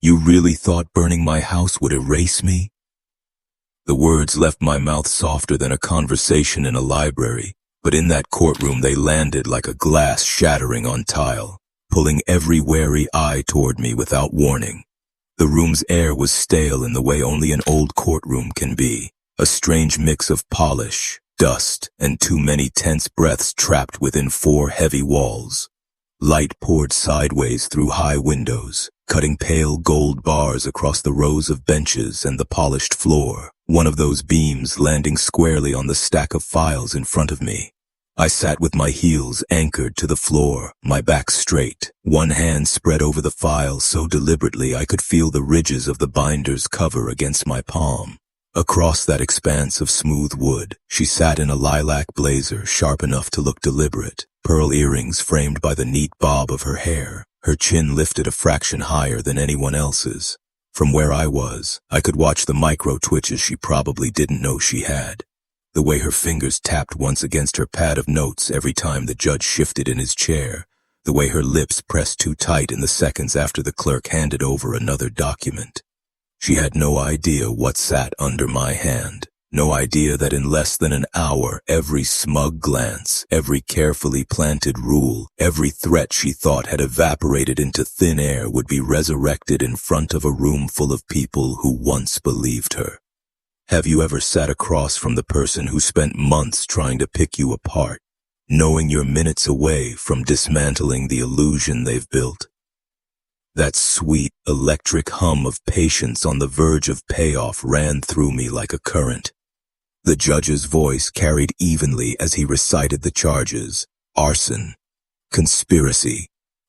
You really thought burning my house would erase me? The words left my mouth softer than a conversation in a library, but in that courtroom they landed like a glass shattering on tile, pulling every wary eye toward me without warning. The room's air was stale in the way only an old courtroom can be, a strange mix of polish, dust, and too many tense breaths trapped within four heavy walls. Light poured sideways through high windows, cutting pale gold bars across the rows of benches and the polished floor, one of those beams landing squarely on the stack of files in front of me. I sat with my heels anchored to the floor, my back straight, one hand spread over the file so deliberately I could feel the ridges of the binder's cover against my palm. Across that expanse of smooth wood, she sat in a lilac blazer sharp enough to look deliberate, pearl earrings framed by the neat bob of her hair, her chin lifted a fraction higher than anyone else's. From where I was, I could watch the micro twitches she probably didn't know she had. The way her fingers tapped once against her pad of notes every time the judge shifted in his chair, the way her lips pressed too tight in the seconds after the clerk handed over another document. She had no idea what sat under my hand, no idea that in less than an hour every smug glance, every carefully planted rule, every threat she thought had evaporated into thin air would be resurrected in front of a room full of people who once believed her. Have you ever sat across from the person who spent months trying to pick you apart, knowing you're minutes away from dismantling the illusion they've built? That sweet, electric hum of patience on the verge of payoff ran through me like a current. The judge's voice carried evenly as he recited the charges: arson, conspiracy,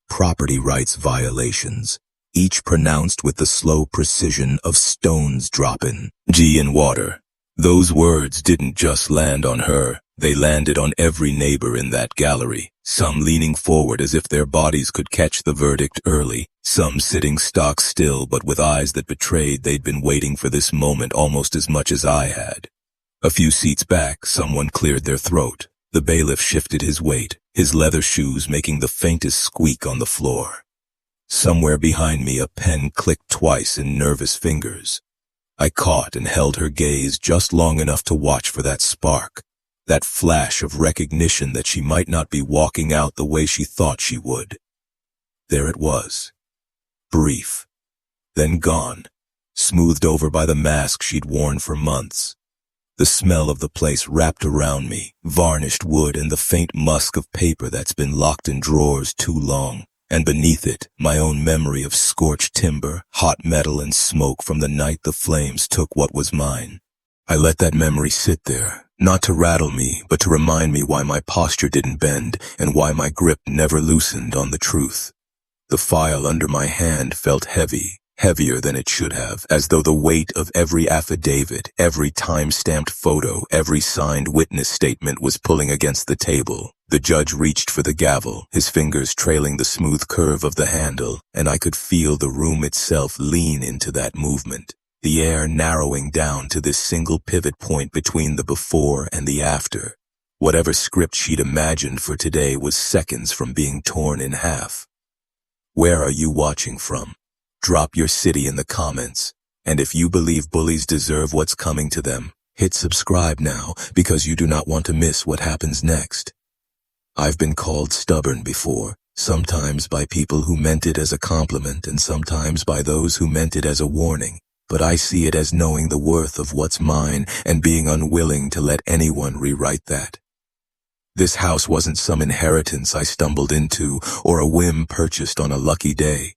property rights violations, each pronounced with the slow precision of stones dropping in water. Those words didn't just land on her, they landed on every neighbor in that gallery, some leaning forward as if their bodies could catch the verdict early, some sitting stock still but with eyes that betrayed they'd been waiting for this moment almost as much as I had. A few seats back, someone cleared their throat. The bailiff shifted his weight, his leather shoes making the faintest squeak on the floor. Somewhere behind me a pen clicked twice in nervous fingers. I caught and held her gaze just long enough to watch for that spark, that flash of recognition that she might not be walking out the way she thought she would. There it was. Brief. Then gone, smoothed over by the mask she'd worn for months. The smell of the place wrapped around me, varnished wood and the faint musk of paper that's been locked in drawers too long. And beneath it, my own memory of scorched timber, hot metal and smoke from the night the flames took what was mine. I let that memory sit there, not to rattle me, but to remind me why my posture didn't bend and why my grip never loosened on the truth. The file under my hand felt heavy, heavier than it should have, as though the weight of every affidavit, every time-stamped photo, every signed witness statement was pulling against the table. The judge reached for the gavel, his fingers trailing the smooth curve of the handle, and I could feel the room itself lean into that movement, the air narrowing down to this single pivot point between the before and the after. Whatever script she'd imagined for today was seconds from being torn in half. Where are you watching from? Drop your city in the comments, and if you believe bullies deserve what's coming to them, hit subscribe now because you do not want to miss what happens next. I've been called stubborn before, sometimes by people who meant it as a compliment and sometimes by those who meant it as a warning, but I see it as knowing the worth of what's mine and being unwilling to let anyone rewrite that. This house wasn't some inheritance I stumbled into or a whim purchased on a lucky day.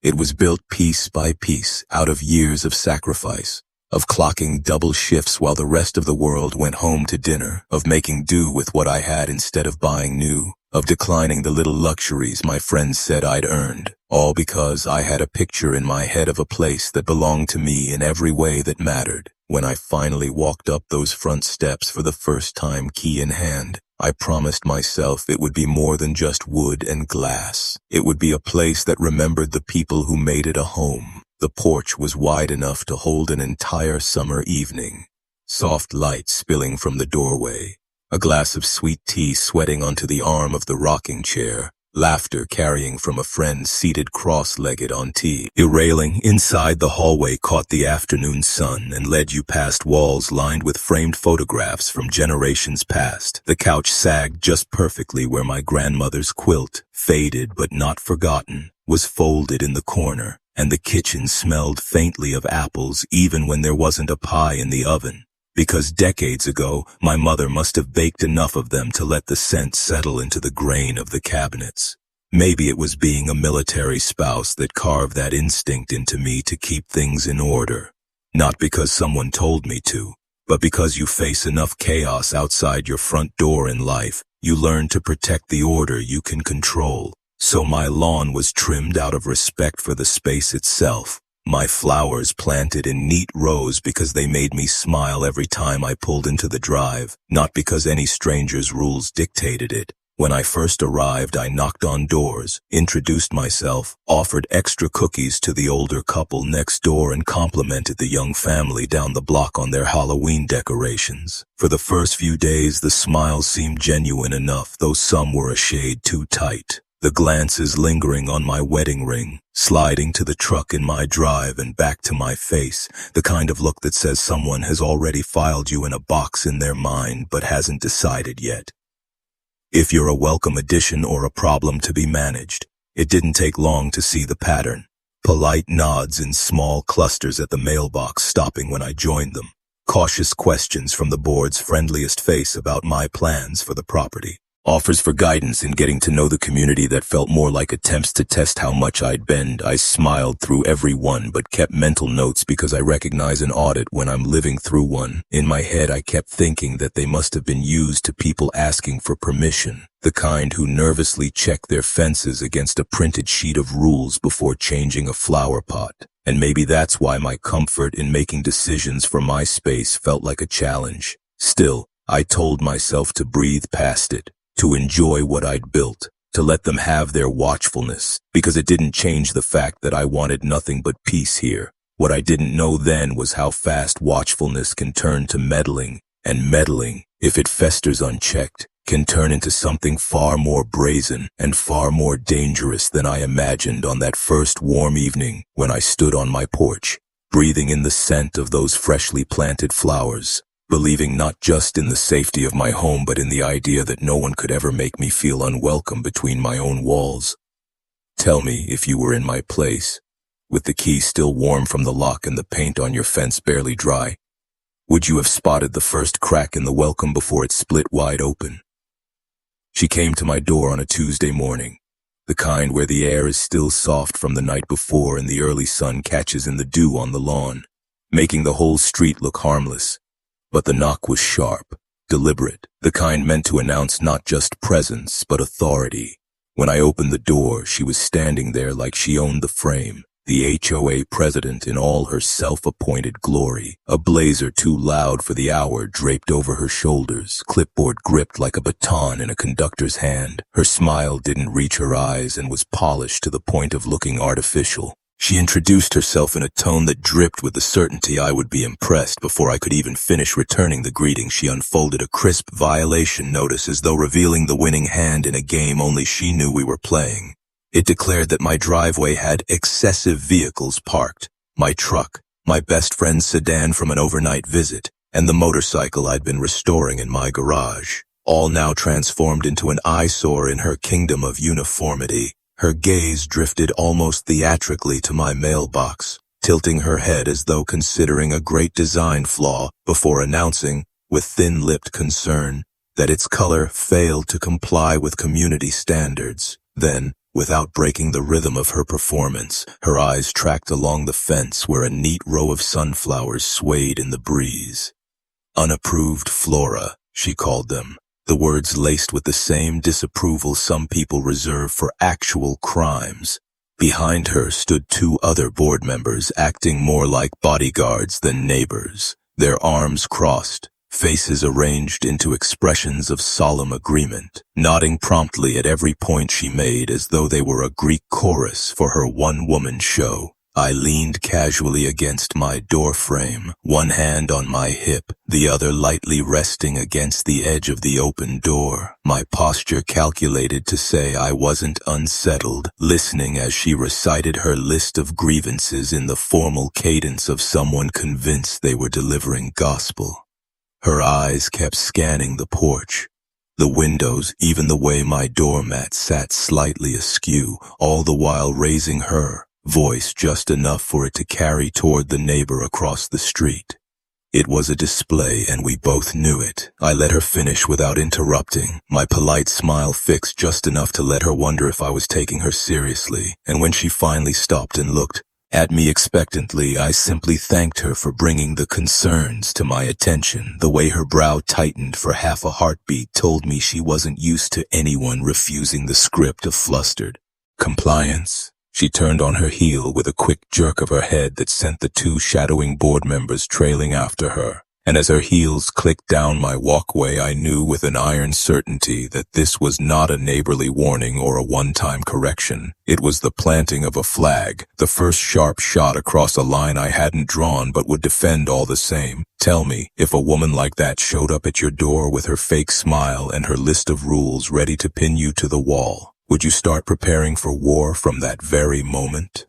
It was built piece by piece out of years of sacrifice, of clocking double shifts while the rest of the world went home to dinner, of making do with what I had instead of buying new, of declining the little luxuries my friends said I'd earned, all because I had a picture in my head of a place that belonged to me in every way that mattered. When I finally walked up those front steps for the first time, key in hand, I promised myself it would be more than just wood and glass. It would be a place that remembered the people who made it a home. The porch was wide enough to hold an entire summer evening. Soft light spilling from the doorway. A glass of sweet tea sweating onto the arm of the rocking chair. Laughter carrying from a friend seated cross-legged on tea. A railing inside the hallway caught the afternoon sun and led you past walls lined with framed photographs from generations past. The couch sagged just perfectly where my grandmother's quilt, faded but not forgotten, was folded in the corner, and the kitchen smelled faintly of apples even when there wasn't a pie in the oven. Because decades ago, my mother must have baked enough of them to let the scent settle into the grain of the cabinets. Maybe it was being a military spouse that carved that instinct into me to keep things in order. Not because someone told me to, but because you face enough chaos outside your front door in life, you learn to protect the order you can control. So my lawn was trimmed out of respect for the space itself. My flowers planted in neat rows because they made me smile every time I pulled into the drive, not because any stranger's rules dictated it. When I first arrived, I knocked on doors, introduced myself, offered extra cookies to the older couple next door, and complimented the young family down the block on their Halloween decorations. For the first few days, the smiles seemed genuine enough, though some were a shade too tight. The glances lingering on my wedding ring, sliding to the truck in my drive and back to my face, the kind of look that says someone has already filed you in a box in their mind but hasn't decided yet. If you're a welcome addition or a problem to be managed, it didn't take long to see the pattern. Polite nods in small clusters at the mailbox stopping when I joined them. Cautious questions from the board's friendliest face about my plans for the property. Offers for guidance in getting to know the community that felt more like attempts to test how much I'd bend. I smiled through every one but kept mental notes because I recognize an audit when I'm living through one. In my head, I kept thinking that they must have been used to people asking for permission, the kind who nervously check their fences against a printed sheet of rules before changing a flower pot. And maybe that's why my comfort in making decisions for my space felt like a challenge. Still, I told myself to breathe past it, to enjoy what I'd built, to let them have their watchfulness, because it didn't change the fact that I wanted nothing but peace here. What I didn't know then was how fast watchfulness can turn to meddling, and meddling, if it festers unchecked, can turn into something far more brazen and far more dangerous than I imagined on that first warm evening when I stood on my porch, breathing in the scent of those freshly planted flowers, believing not just in the safety of my home but in the idea that no one could ever make me feel unwelcome between my own walls. Tell me if you were in my place, with the key still warm from the lock and the paint on your fence barely dry. Would you have spotted the first crack in the welcome before it split wide open? She came to my door on a Tuesday morning, the kind where the air is still soft from the night before and the early sun catches in the dew on the lawn, making the whole street look harmless. But the knock was sharp, deliberate, the kind meant to announce not just presence, but authority. When I opened the door, she was standing there like she owned the frame, the HOA president in all her self-appointed glory, a blazer too loud for the hour draped over her shoulders, clipboard gripped like a baton in a conductor's hand. Her smile didn't reach her eyes and was polished to the point of looking artificial. She introduced herself in a tone that dripped with the certainty I would be impressed. Before I could even finish returning the greeting, she unfolded a crisp violation notice as though revealing the winning hand in a game only she knew we were playing. It declared that my driveway had excessive vehicles parked, my truck, my best friend's sedan from an overnight visit, and the motorcycle I'd been restoring in my garage, all now transformed into an eyesore in her kingdom of uniformity. Her gaze drifted almost theatrically to my mailbox, tilting her head as though considering a great design flaw before announcing, with thin-lipped concern, that its color failed to comply with community standards. Then, without breaking the rhythm of her performance, her eyes tracked along the fence where a neat row of sunflowers swayed in the breeze. Unapproved flora, she called them. The words laced with the same disapproval some people reserve for actual crimes. Behind her stood two other board members acting more like bodyguards than neighbors, their arms crossed, faces arranged into expressions of solemn agreement, nodding promptly at every point she made as though they were a Greek chorus for her one-woman show. I leaned casually against my doorframe, one hand on my hip, the other lightly resting against the edge of the open door, my posture calculated to say I wasn't unsettled, listening as she recited her list of grievances in the formal cadence of someone convinced they were delivering gospel. Her eyes kept scanning the porch, the windows, even the way my doormat sat slightly askew, all the while raising her voice just enough for it to carry toward the neighbor across the street. It was a display, and we both knew it. I let her finish without interrupting, my polite smile fixed just enough to let her wonder if I was taking her seriously, and when she finally stopped and looked at me expectantly, I simply thanked her for bringing the concerns to my attention. The way her brow tightened for half a heartbeat told me she wasn't used to anyone refusing the script of flustered compliance. She turned on her heel with a quick jerk of her head that sent the two shadowing board members trailing after her, and as her heels clicked down my walkway, I knew with an iron certainty that this was not a neighborly warning or a one-time correction. It was the planting of a flag, the first sharp shot across a line I hadn't drawn but would defend all the same. Tell me, if a woman like that showed up at your door with her fake smile and her list of rules ready to pin you to the wall, would you start preparing for war from that very moment?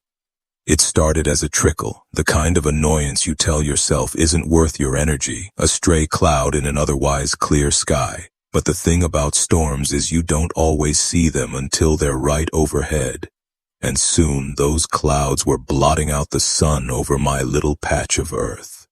It started as a trickle, the kind of annoyance you tell yourself isn't worth your energy, a stray cloud in an otherwise clear sky. But the thing about storms is you don't always see them until they're right overhead. And soon those clouds were blotting out the sun over my little patch of earth.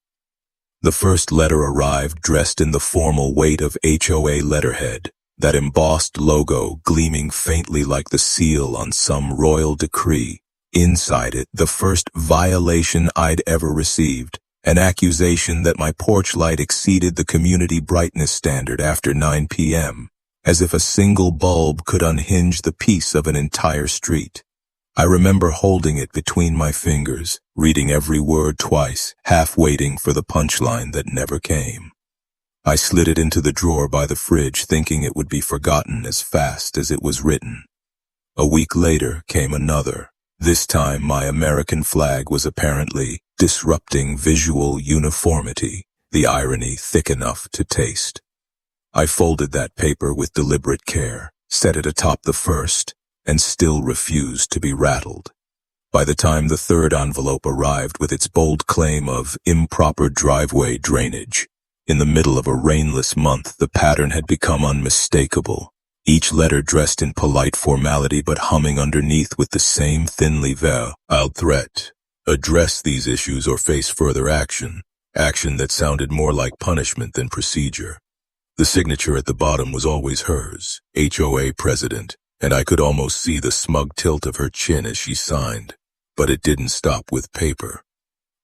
The first letter arrived dressed in the formal weight of HOA letterhead, that embossed logo gleaming faintly like the seal on some royal decree. Inside it, the first violation I'd ever received, an accusation that my porch light exceeded the community brightness standard after 9 p.m., as if a single bulb could unhinge the peace of an entire street. I remember holding it between my fingers, reading every word twice, half waiting for the punchline that never came. I slid it into the drawer by the fridge, thinking it would be forgotten as fast as it was written. A week later came another. This time my American flag was apparently disrupting visual uniformity, the irony thick enough to taste. I folded that paper with deliberate care, set it atop the first, and still refused to be rattled. By the time the third envelope arrived with its bold claim of improper driveway drainage, in the middle of a rainless month, the pattern had become unmistakable, each letter dressed in polite formality but humming underneath with the same thinly veiled threat. Address these issues or face further action that sounded more like punishment than procedure. The signature at the bottom was always hers, HOA president, and I could almost see the smug tilt of her chin as she signed. But it didn't stop with paper.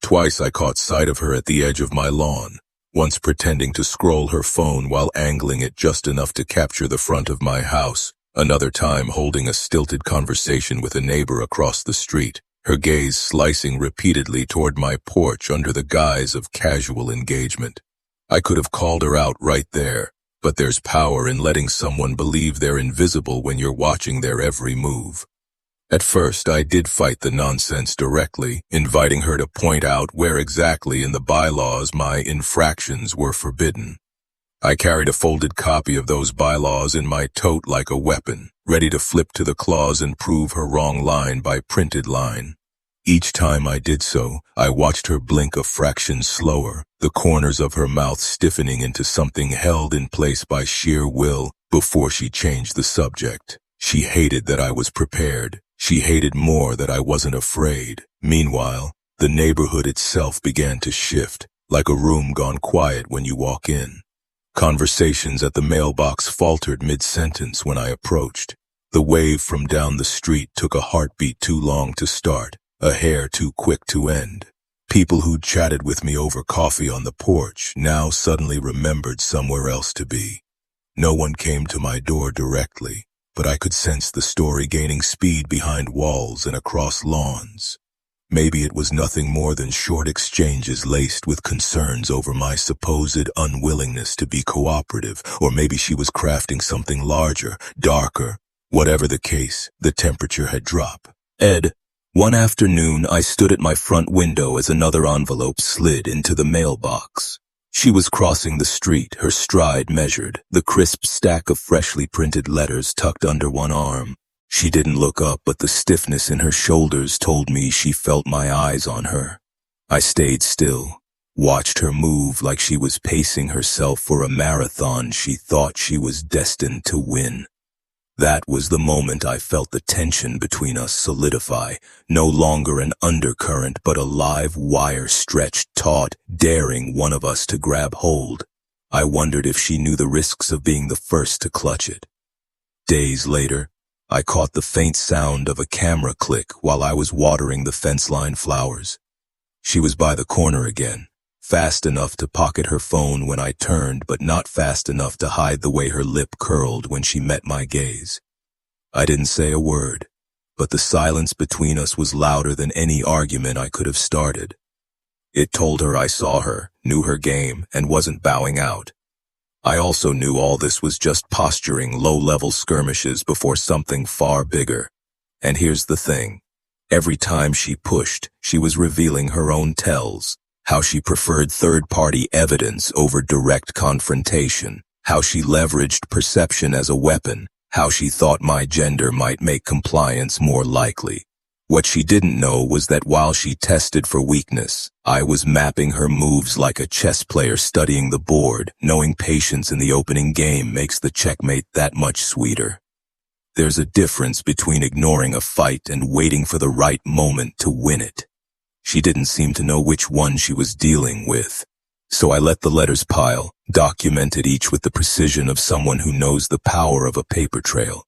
Twice I caught sight of her at the edge of my lawn, once pretending to scroll her phone while angling it just enough to capture the front of my house, another time holding a stilted conversation with a neighbor across the street, her gaze slicing repeatedly toward my porch under the guise of casual engagement. I could have called her out right there, but there's power in letting someone believe they're invisible when you're watching their every move. At first, I did fight the nonsense directly, inviting her to point out where exactly in the bylaws my infractions were forbidden. I carried a folded copy of those bylaws in my tote like a weapon, ready to flip to the clause and prove her wrong line by printed line. Each time I did so, I watched her blink a fraction slower, the corners of her mouth stiffening into something held in place by sheer will before she changed the subject. She hated that I was prepared. She hated more that I wasn't afraid. Meanwhile, the neighborhood itself began to shift, like a room gone quiet when you walk in. Conversations at the mailbox faltered mid-sentence when I approached. The wave from down the street took a heartbeat too long to start, a hair too quick to end. People who'd chatted with me over coffee on the porch now suddenly remembered somewhere else to be. No one came to my door directly, but I could sense the story gaining speed behind walls and across lawns. Maybe it was nothing more than short exchanges laced with concerns over my supposed unwillingness to be cooperative, or maybe she was crafting something larger, darker. Whatever the case, the temperature had dropped. Ed, One afternoon, I stood at my front window as another envelope slid into the mailbox. She was crossing the street, her stride measured, the crisp stack of freshly printed letters tucked under one arm. She didn't look up, but the stiffness in her shoulders told me she felt my eyes on her. I stayed still, watched her move like she was pacing herself for a marathon she thought she was destined to win. That was the moment I felt the tension between us solidify, no longer an undercurrent but a live wire stretched taut, daring one of us to grab hold. I wondered if she knew the risks of being the first to clutch it. Days later, I caught the faint sound of a camera click while I was watering the fence-line flowers. She was by the corner again, fast enough to pocket her phone when I turned, but not fast enough to hide the way her lip curled when she met my gaze. I didn't say a word, but the silence between us was louder than any argument I could have started. It told her I saw her, knew her game, and wasn't bowing out. I also knew all this was just posturing, low-level skirmishes before something far bigger. And here's the thing. Every time she pushed, she was revealing her own tells. How she preferred third-party evidence over direct confrontation, how she leveraged perception as a weapon, how she thought my gender might make compliance more likely. What she didn't know was that while she tested for weakness, I was mapping her moves like a chess player studying the board, knowing patience in the opening game makes the checkmate that much sweeter. There's a difference between ignoring a fight and waiting for the right moment to win it. She didn't seem to know which one she was dealing with. So I let the letters pile, documented each with the precision of someone who knows the power of a paper trail.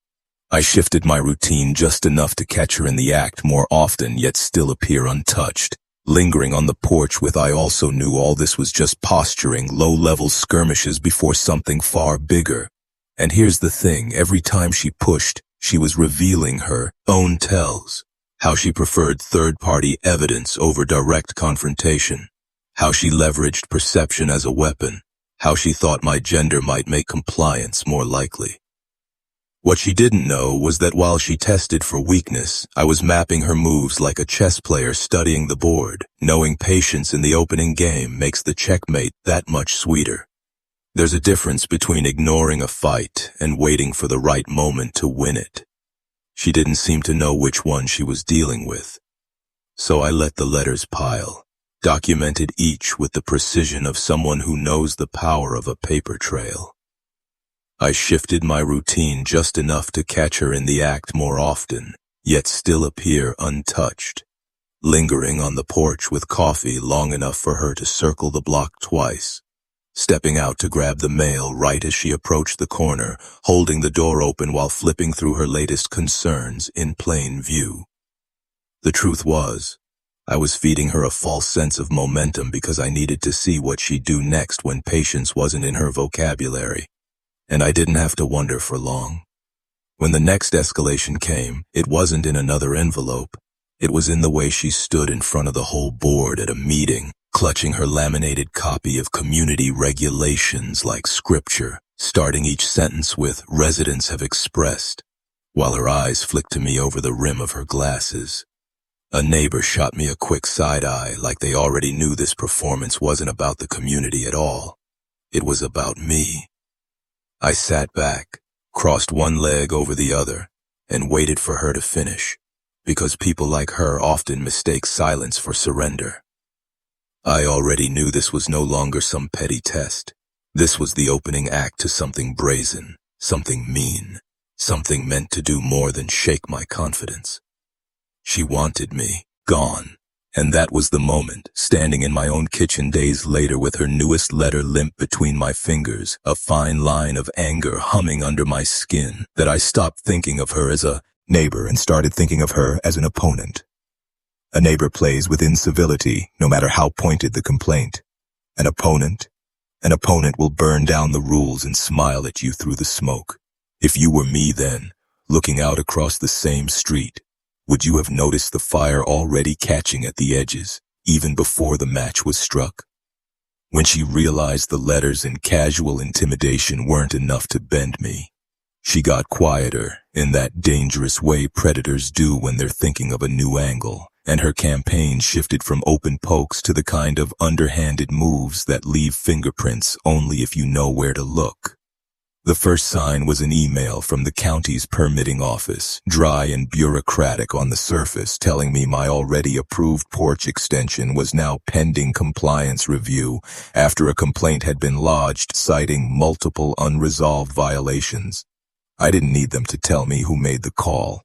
I shifted my routine just enough to catch her in the act more often yet still appear untouched. Lingering on the porch with I also knew all this was just posturing, low-level skirmishes before something far bigger. And here's the thing, every time she pushed, she was revealing her own tells. How she preferred third-party evidence over direct confrontation, how she leveraged perception as a weapon, how she thought my gender might make compliance more likely. What she didn't know was that while she tested for weakness, I was mapping her moves like a chess player studying the board, knowing patience in the opening game makes the checkmate that much sweeter. There's a difference between ignoring a fight and waiting for the right moment to win it. She didn't seem to know which one she was dealing with. So I let the letters pile, documented each with the precision of someone who knows the power of a paper trail. I shifted my routine just enough to catch her in the act more often, yet still appear untouched. Lingering on the porch with coffee long enough for her to circle the block twice. Stepping out to grab the mail right as she approached the corner, holding the door open while flipping through her latest concerns in plain view. The truth was, I was feeding her a false sense of momentum because I needed to see what she'd do next when patience wasn't in her vocabulary. And I didn't have to wonder for long. When the next escalation came, it wasn't in another envelope. It was in the way she stood in front of the whole board at a meeting, clutching her laminated copy of community regulations like scripture, starting each sentence with "residents have expressed," while her eyes flicked to me over the rim of her glasses. A neighbor shot me a quick side-eye like they already knew this performance wasn't about the community at all. It was about me. I sat back, crossed one leg over the other, and waited for her to finish, because people like her often mistake silence for surrender. I already knew this was no longer some petty test. This was the opening act to something brazen, something mean, something meant to do more than shake my confidence. She wanted me, gone, and that was the moment, standing in my own kitchen days later with her newest letter limp between my fingers, a fine line of anger humming under my skin, that I stopped thinking of her as a neighbor and started thinking of her as an opponent. A neighbor plays with incivility, no matter how pointed the complaint. An opponent will burn down the rules and smile at you through the smoke. If you were me then, looking out across the same street, would you have noticed the fire already catching at the edges, even before the match was struck? When she realized the letters and casual intimidation weren't enough to bend me, She got quieter, in that dangerous way predators do when they're thinking of a new angle, and her campaign shifted from open pokes to the kind of underhanded moves that leave fingerprints only if you know where to look. The first sign was an email from the county's permitting office, dry and bureaucratic on the surface, telling me my already approved porch extension was now pending compliance review after a complaint had been lodged citing multiple unresolved violations. I didn't need them to tell me who made the call.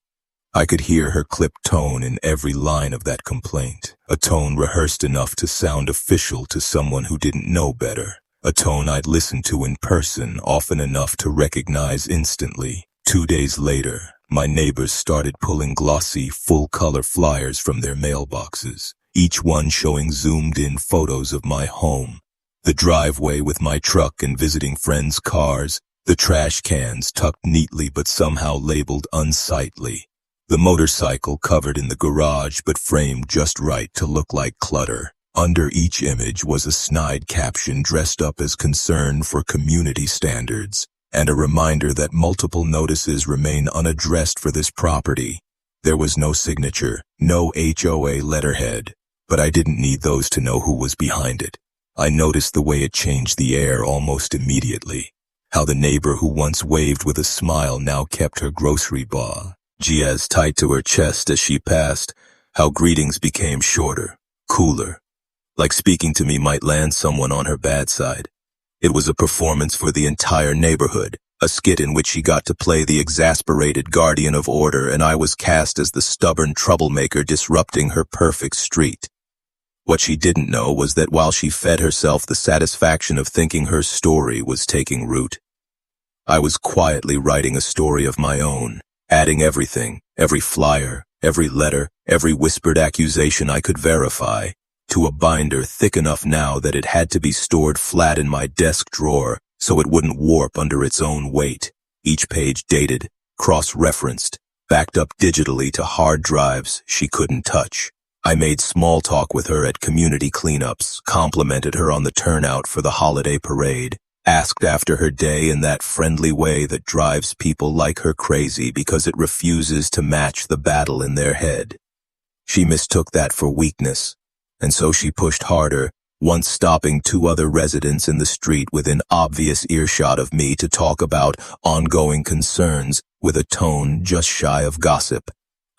I could hear her clipped tone in every line of that complaint, a tone rehearsed enough to sound official to someone who didn't know better, a tone I'd listened to in person often enough to recognize instantly. 2 days later, my neighbors started pulling glossy, full-color flyers from their mailboxes, each one showing zoomed-in photos of my home, the driveway with my truck and visiting friends' cars, the trash cans tucked neatly but somehow labeled unsightly, the motorcycle covered in the garage but framed just right to look like clutter. Under each image was a snide caption dressed up as concern for community standards, and a reminder that multiple notices remain unaddressed for this property. There was no signature, no HOA letterhead, but I didn't need those to know who was behind it. I noticed the way it changed the air almost immediately. How the neighbor who once waved with a smile now kept her grocery bag tight to her chest as she passed, how greetings became shorter, cooler, like speaking to me might land someone on her bad side. It was a performance for the entire neighborhood, a skit in which she got to play the exasperated guardian of order and I was cast as the stubborn troublemaker disrupting her perfect street. What she didn't know was that while she fed herself the satisfaction of thinking her story was taking root, I was quietly writing a story of my own, adding everything, every flyer, every letter, every whispered accusation I could verify, to a binder thick enough now that it had to be stored flat in my desk drawer so it wouldn't warp under its own weight, each page dated, cross-referenced, backed up digitally to hard drives she couldn't touch. I made small talk with her at community cleanups, complimented her on the turnout for the holiday parade, asked after her day in that friendly way that drives people like her crazy because it refuses to match the battle in their head. She mistook that for weakness, and so she pushed harder, once stopping 2 other residents in the street within obvious earshot of me to talk about ongoing concerns with a tone just shy of gossip.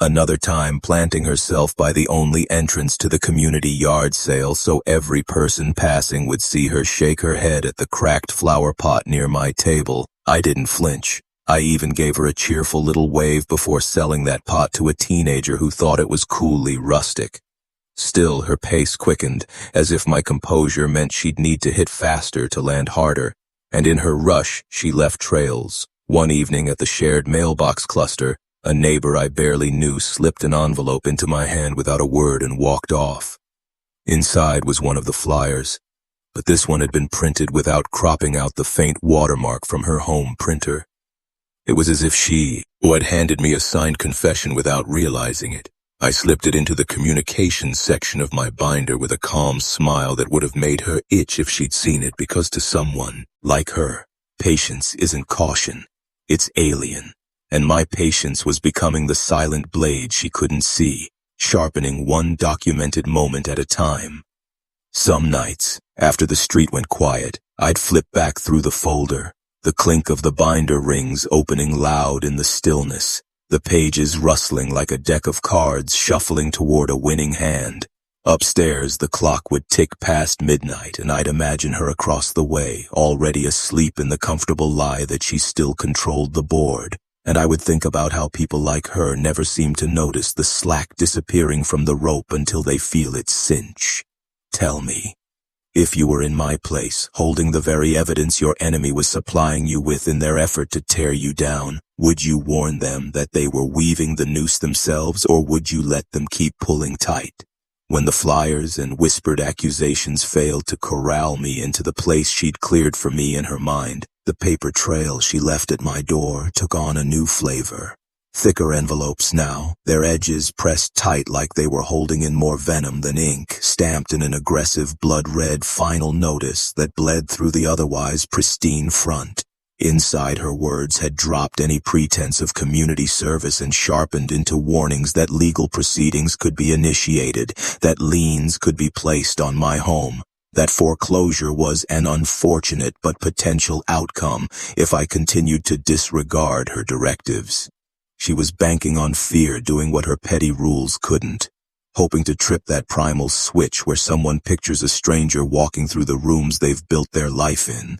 Another time planting herself by the only entrance to the community yard sale so every person passing would see her shake her head at the cracked flower pot near my table. I didn't flinch. I even gave her a cheerful little wave before selling that pot to a teenager who thought it was coolly rustic. Still, her pace quickened, as if my composure meant she'd need to hit faster to land harder, and in her rush, she left trails. One evening at the shared mailbox cluster, a neighbor I barely knew slipped an envelope into my hand without a word and walked off. Inside was one of the flyers, but this one had been printed without cropping out the faint watermark from her home printer. It was as if she had handed me a signed confession without realizing it. I slipped it into the communications section of my binder with a calm smile that would have made her itch if she'd seen it, because to someone like her, patience isn't caution, it's alien. And my patience was becoming the silent blade she couldn't see, sharpening one documented moment at a time. Some nights, after the street went quiet, I'd flip back through the folder, the clink of the binder rings opening loud in the stillness, the pages rustling like a deck of cards shuffling toward a winning hand. Upstairs, the clock would tick past midnight, and I'd imagine her across the way, already asleep in the comfortable lie that she still controlled the board. And I would think about how people like her never seem to notice the slack disappearing from the rope until they feel it cinch. Tell me, if you were in my place, holding the very evidence your enemy was supplying you with in their effort to tear you down, would you warn them that they were weaving the noose themselves, or would you let them keep pulling tight? When the flyers and whispered accusations failed to corral me into the place she'd cleared for me in her mind, the paper trail she left at my door took on a new flavor. Thicker envelopes now, their edges pressed tight like they were holding in more venom than ink, stamped in an aggressive blood-red final notice that bled through the otherwise pristine front. Inside, her words had dropped any pretense of community service and sharpened into warnings that legal proceedings could be initiated, that liens could be placed on my home, that foreclosure was an unfortunate but potential outcome if I continued to disregard her directives. She was banking on fear doing what her petty rules couldn't, hoping to trip that primal switch where someone pictures a stranger walking through the rooms they've built their life in.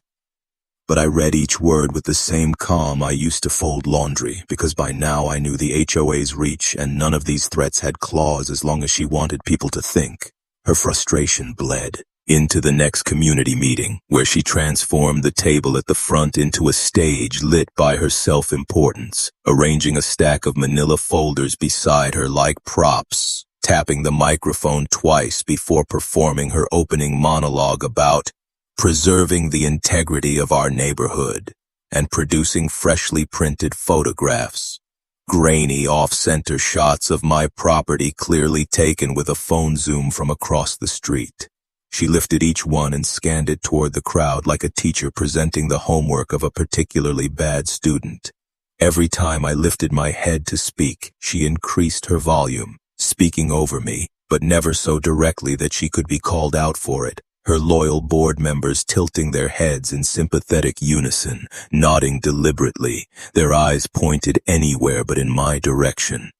But I read each word with the same calm I used to fold laundry, because by now I knew the HOA's reach and none of these threats had claws as long as she wanted people to think. Her frustration bled into the next community meeting, where she transformed the table at the front into a stage lit by her self-importance, arranging a stack of manila folders beside her like props, tapping the microphone twice before performing her opening monologue about preserving the integrity of our neighborhood, and producing freshly printed photographs, grainy off-center shots of my property clearly taken with a phone zoom from across the street. She lifted each one and scanned it toward the crowd like a teacher presenting the homework of a particularly bad student. Every time I lifted my head to speak, she increased her volume, speaking over me, but never so directly that she could be called out for it. Her loyal board members tilting their heads in sympathetic unison, nodding deliberately, their eyes pointed anywhere but in my direction.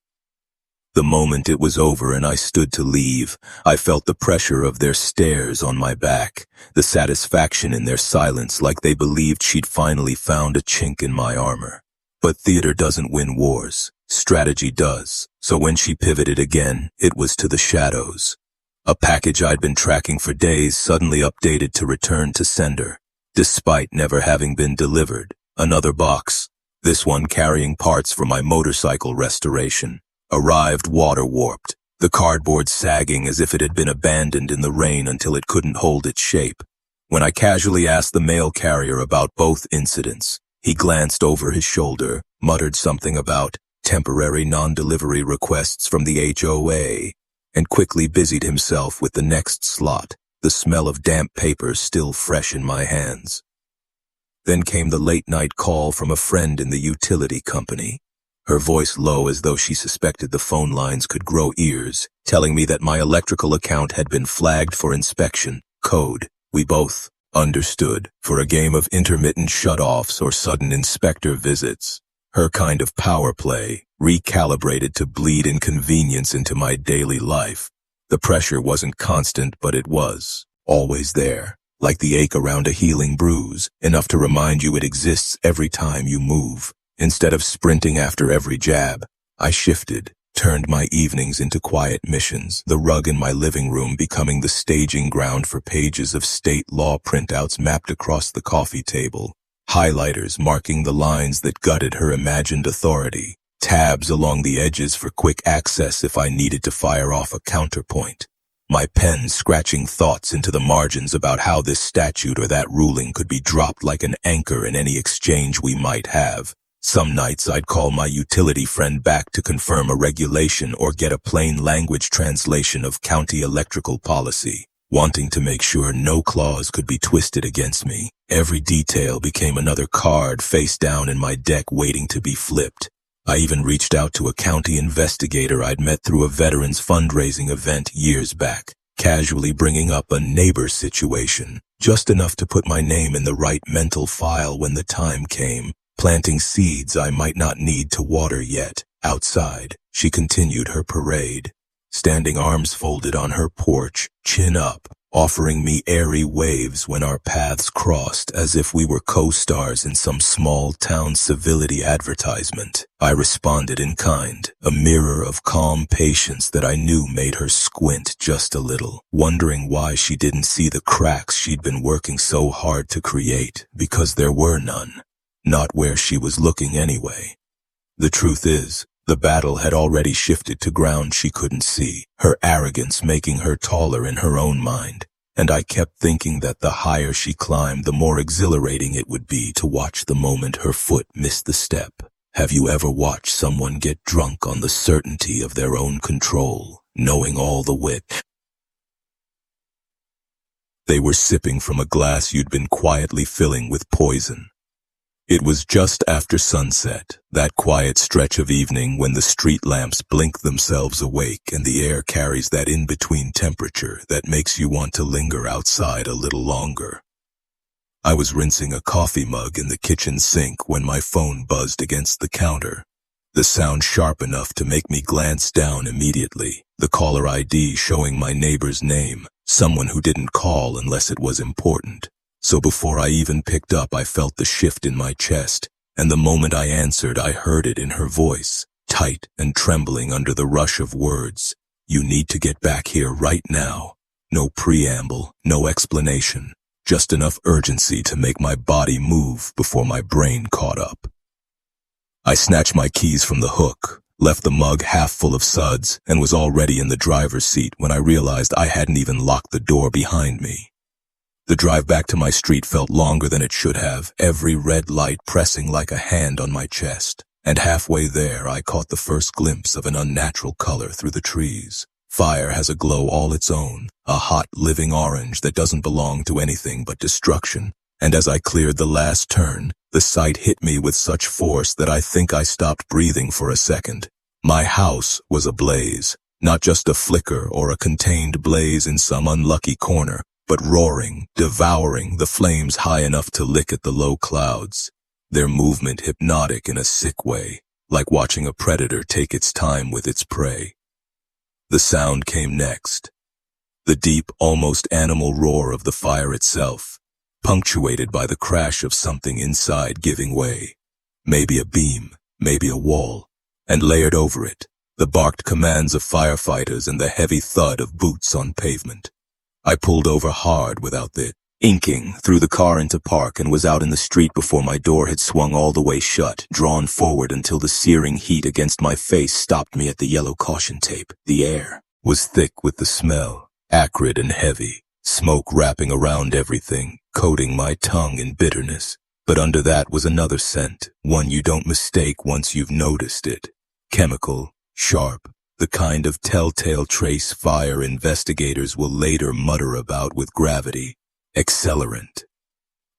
The moment it was over and I stood to leave, I felt the pressure of their stares on my back, the satisfaction in their silence like they believed she'd finally found a chink in my armor. But theater doesn't win wars, strategy does, so when she pivoted again, it was to the shadows. A package I'd been tracking for days suddenly updated to return to sender, despite never having been delivered. Another box, this one carrying parts for my motorcycle restoration, arrived water-warped, the cardboard sagging as if it had been abandoned in the rain until it couldn't hold its shape. When I casually asked the mail carrier about both incidents, he glanced over his shoulder, muttered something about temporary non-delivery requests from the HOA, and quickly busied himself with the next slot, the smell of damp paper still fresh in my hands. Then came the late-night call from a friend in the utility company, her voice low as though she suspected the phone lines could grow ears, telling me that my electrical account had been flagged for inspection, code, we both understood, for a game of intermittent shut-offs or sudden inspector visits. Her kind of power play, recalibrated to bleed inconvenience into my daily life. The pressure wasn't constant, but it was always there, like the ache around a healing bruise, enough to remind you it exists every time you move. Instead of sprinting after every jab, I shifted, turned my evenings into quiet missions, the rug in my living room becoming the staging ground for pages of state law printouts mapped across the coffee table. Highlighters marking the lines that gutted her imagined authority, tabs along the edges for quick access if I needed to fire off a counterpoint. My pen scratching thoughts into the margins about how this statute or that ruling could be dropped like an anchor in any exchange we might have. Some nights I'd call my utility friend back to confirm a regulation or get a plain language translation of county electrical policy, wanting to make sure no clause could be twisted against me. Every detail became another card face down in my deck waiting to be flipped. I even reached out to a county investigator I'd met through a veterans fundraising event years back, casually bringing up a neighbor situation, just enough to put my name in the right mental file when the time came, planting seeds I might not need to water yet. Outside, she continued her parade, standing arms folded on her porch, chin up, offering me airy waves when our paths crossed as if we were co-stars in some small-town civility advertisement. I responded in kind, a mirror of calm patience that I knew made her squint just a little, wondering why she didn't see the cracks she'd been working so hard to create, because there were none. Not where she was looking anyway. The truth is, the battle had already shifted to ground she couldn't see, her arrogance making her taller in her own mind, and I kept thinking that the higher she climbed, the more exhilarating it would be to watch the moment her foot missed the step. Have you ever watched someone get drunk on the certainty of their own control, knowing all the wit? They were sipping from a glass you'd been quietly filling with poison. It was just after sunset, that quiet stretch of evening when the street lamps blink themselves awake and the air carries that in-between temperature that makes you want to linger outside a little longer. I was rinsing a coffee mug in the kitchen sink when my phone buzzed against the counter. The sound sharp enough to make me glance down immediately, the caller ID showing my neighbor's name, someone who didn't call unless it was important. So before I even picked up, I felt the shift in my chest, and the moment I answered, I heard it in her voice, tight and trembling under the rush of words. "You need to get back here right now." No preamble, no explanation, just enough urgency to make my body move before my brain caught up. I snatched my keys from the hook, left the mug half full of suds, and was already in the driver's seat when I realized I hadn't even locked the door behind me. The drive back to my street felt longer than it should have, every red light pressing like a hand on my chest. And halfway there, I caught the first glimpse of an unnatural color through the trees. Fire has a glow all its own, a hot, living orange that doesn't belong to anything but destruction. And as I cleared the last turn, the sight hit me with such force that I think I stopped breathing for a second. My house was ablaze, not just a flicker or a contained blaze in some unlucky corner, but roaring, devouring, the flames high enough to lick at the low clouds. Their movement hypnotic in a sick way, like watching a predator take its time with its prey. The sound came next. The deep, almost animal roar of the fire itself, punctuated by the crash of something inside giving way. Maybe a beam, maybe a wall, and layered over it, the barked commands of firefighters and the heavy thud of boots on pavement. I pulled over hard without the inking, threw the car into park, and was out in the street before my door had swung all the way shut, drawn forward until the searing heat against my face stopped me at the yellow caution tape. The air was thick with the smell, acrid and heavy, smoke wrapping around everything, coating my tongue in bitterness. But under that was another scent, one you don't mistake once you've noticed it. Chemical, sharp, the kind of telltale trace fire investigators will later mutter about with gravity. Accelerant.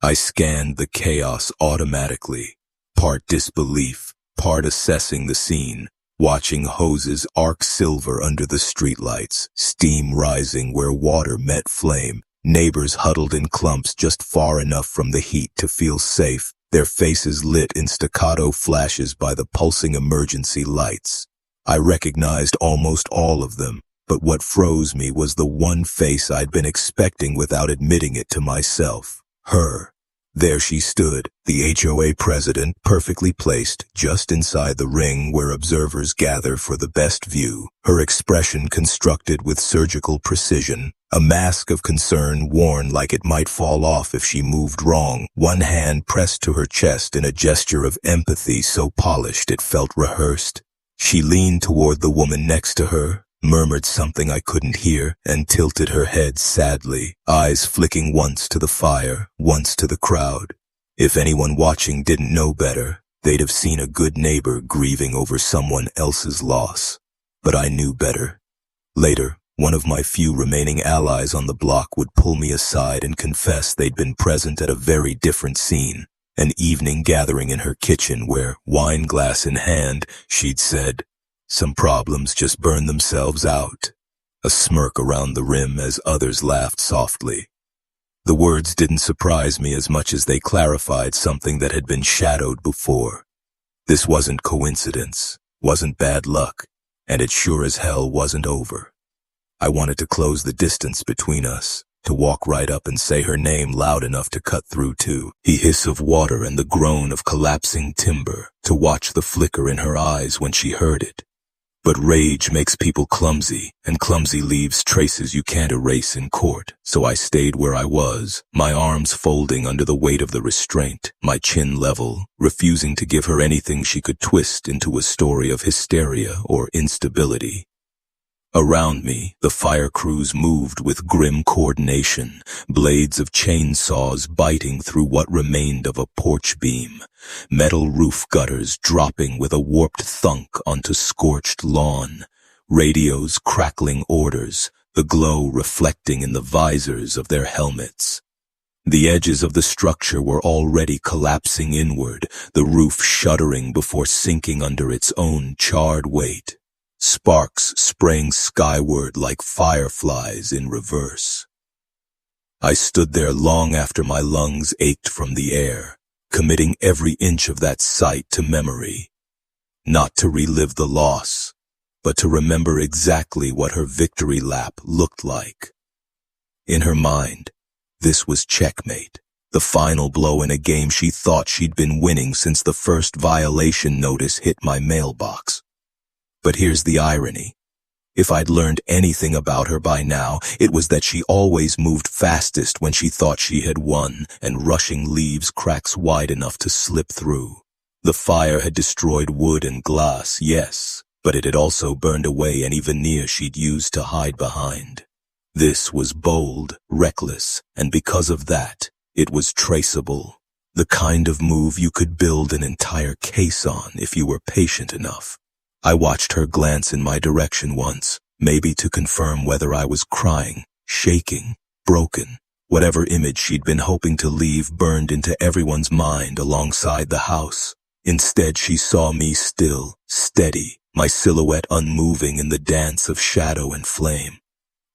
I scanned the chaos automatically, part disbelief, part assessing the scene, watching hoses arc silver under the streetlights, steam rising where water met flame, neighbors huddled in clumps just far enough from the heat to feel safe, their faces lit in staccato flashes by the pulsing emergency lights. I recognized almost all of them, but what froze me was the one face I'd been expecting without admitting it to myself. Her. There she stood, the HOA president, perfectly placed, just inside the ring where observers gather for the best view, her expression constructed with surgical precision, a mask of concern worn like it might fall off if she moved wrong, one hand pressed to her chest in a gesture of empathy so polished it felt rehearsed. She leaned toward the woman next to her, murmured something I couldn't hear, and tilted her head sadly, eyes flicking once to the fire, once to the crowd. If anyone watching didn't know better, they'd have seen a good neighbor grieving over someone else's loss. But I knew better. Later, one of my few remaining allies on the block would pull me aside and confess they'd been present at a very different scene. An evening gathering in her kitchen where, wine glass in hand, she'd said, "Some problems just burn themselves out." A smirk around the rim as others laughed softly. The words didn't surprise me as much as they clarified something that had been shadowed before. This wasn't coincidence, wasn't bad luck, and it sure as hell wasn't over. I wanted to close the distance between us, to walk right up and say her name loud enough to cut through too, the hiss of water and the groan of collapsing timber, to watch the flicker in her eyes when she heard it. But rage makes people clumsy, and clumsy leaves traces you can't erase in court, so I stayed where I was, my arms folding under the weight of the restraint, my chin level, refusing to give her anything she could twist into a story of hysteria or instability. Around me, the fire crews moved with grim coordination, blades of chainsaws biting through what remained of a porch beam, metal roof gutters dropping with a warped thunk onto scorched lawn, radios crackling orders, the glow reflecting in the visors of their helmets. The edges of the structure were already collapsing inward, the roof shuddering before sinking under its own charred weight. Sparks sprang skyward like fireflies in reverse. I stood there long after my lungs ached from the air, committing every inch of that sight to memory. Not to relive the loss, but to remember exactly what her victory lap looked like. In her mind, this was checkmate, the final blow in a game she thought she'd been winning since the first violation notice hit my mailbox. But here's the irony. If I'd learned anything about her by now, it was that she always moved fastest when she thought she had won, and rushing leaves cracks wide enough to slip through. The fire had destroyed wood and glass, yes, but it had also burned away any veneer she'd used to hide behind. This was bold, reckless, and because of that, it was traceable. The kind of move you could build an entire case on if you were patient enough. I watched her glance in my direction once, maybe to confirm whether I was crying, shaking, broken. Whatever image she'd been hoping to leave burned into everyone's mind alongside the house. Instead, she saw me still, steady, my silhouette unmoving in the dance of shadow and flame.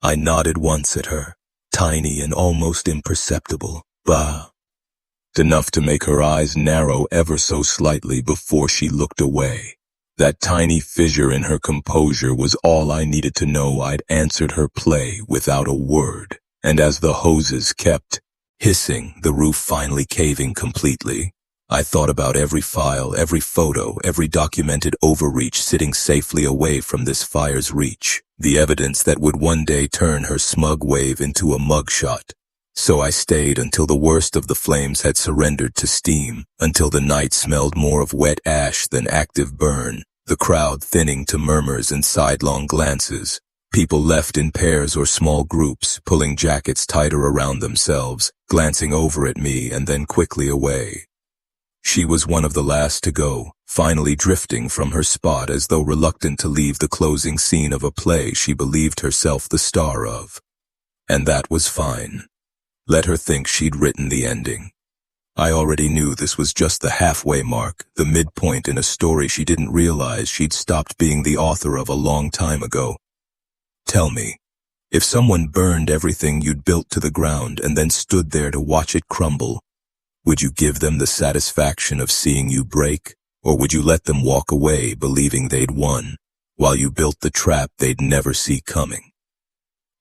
I nodded once at her, tiny and almost imperceptible, but enough to make her eyes narrow ever so slightly before she looked away. That tiny fissure in her composure was all I needed to know I'd answered her play without a word. And as the hoses kept hissing, the roof finally caving completely, I thought about every file, every photo, every documented overreach sitting safely away from this fire's reach, the evidence that would one day turn her smug wave into a mugshot. So I stayed until the worst of the flames had surrendered to steam, until the night smelled more of wet ash than active burn, the crowd thinning to murmurs and sidelong glances. People left in pairs or small groups, pulling jackets tighter around themselves, glancing over at me and then quickly away. She was one of the last to go, finally drifting from her spot as though reluctant to leave the closing scene of a play she believed herself the star of. And that was fine. Let her think she'd written the ending. I already knew this was just the halfway mark, the midpoint in a story she didn't realize she'd stopped being the author of a long time ago. Tell me, if someone burned everything you'd built to the ground and then stood there to watch it crumble, would you give them the satisfaction of seeing you break, or would you let them walk away believing they'd won, while you built the trap they'd never see coming?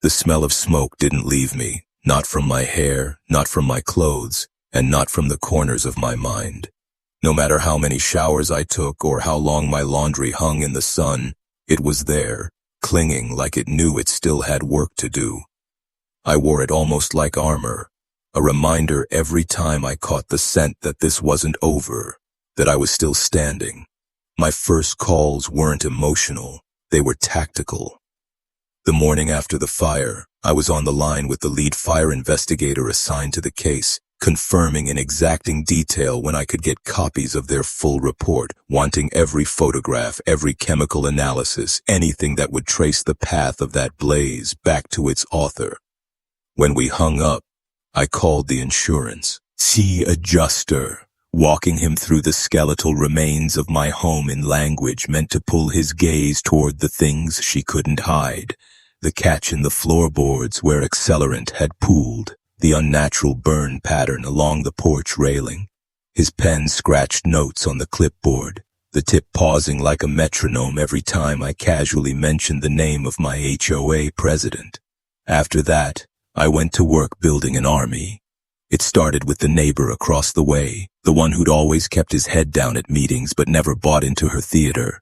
The smell of smoke didn't leave me, not from my hair, not from my clothes, and not from the corners of my mind. No matter how many showers I took or how long my laundry hung in the sun, it was there, clinging like it knew it still had work to do. I wore it almost like armor, a reminder every time I caught the scent that this wasn't over, that I was still standing. My first calls weren't emotional, they were tactical. The morning after the fire, I was on the line with the lead fire investigator assigned to the case, confirming in exacting detail when I could get copies of their full report, wanting every photograph, every chemical analysis, anything that would trace the path of that blaze back to its author. When we hung up, I called the insurance adjuster, walking him through the skeletal remains of my home in language meant to pull his gaze toward the things she couldn't hide, the catch in the floorboards where accelerant had pooled, the unnatural burn pattern along the porch railing. His pen scratched notes on the clipboard, the tip pausing like a metronome every time I casually mentioned the name of my HOA president. After that, I went to work building an army. It started with the neighbor across the way, the one who'd always kept his head down at meetings but never bought into her theater.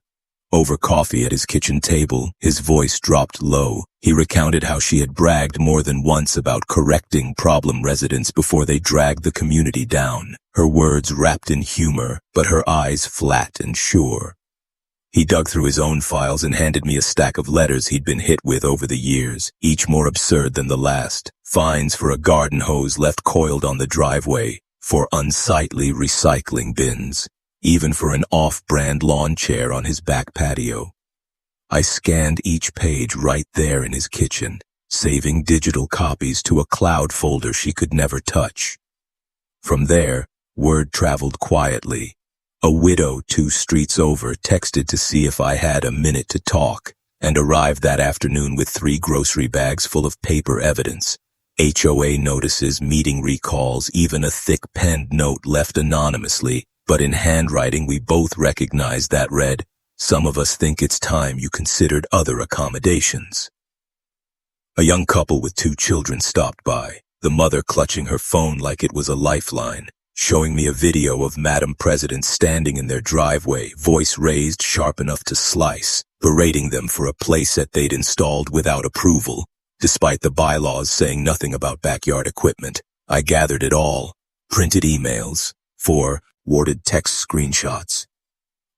Over coffee at his kitchen table, his voice dropped low. He recounted how she had bragged more than once about correcting problem residents before they dragged the community down, her words wrapped in humor, but her eyes flat and sure. He dug through his own files and handed me a stack of letters he'd been hit with over the years, each more absurd than the last. Fines for a garden hose left coiled on the driveway, for unsightly recycling bins, even for an off-brand lawn chair on his back patio. I scanned each page right there in his kitchen, saving digital copies to a cloud folder she could never touch. From there, word traveled quietly. A widow 2 streets over texted to see if I had a minute to talk, and arrived that afternoon with 3 grocery bags full of paper evidence. HOA notices, meeting recalls, even a thick penned note left anonymously, but in handwriting we both recognized that read, "Some of us think it's time you considered other accommodations." A young couple with 2 children stopped by, the mother clutching her phone like it was a lifeline, showing me a video of Madam President standing in their driveway, voice raised sharp enough to slice, berating them for a playset they'd installed without approval. Despite the bylaws saying nothing about backyard equipment, I gathered it all. Printed emails, 4 worded text screenshots,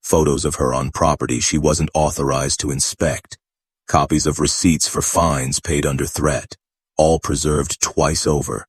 photos of her on property she wasn't authorized to inspect, copies of receipts for fines paid under threat, all preserved twice over.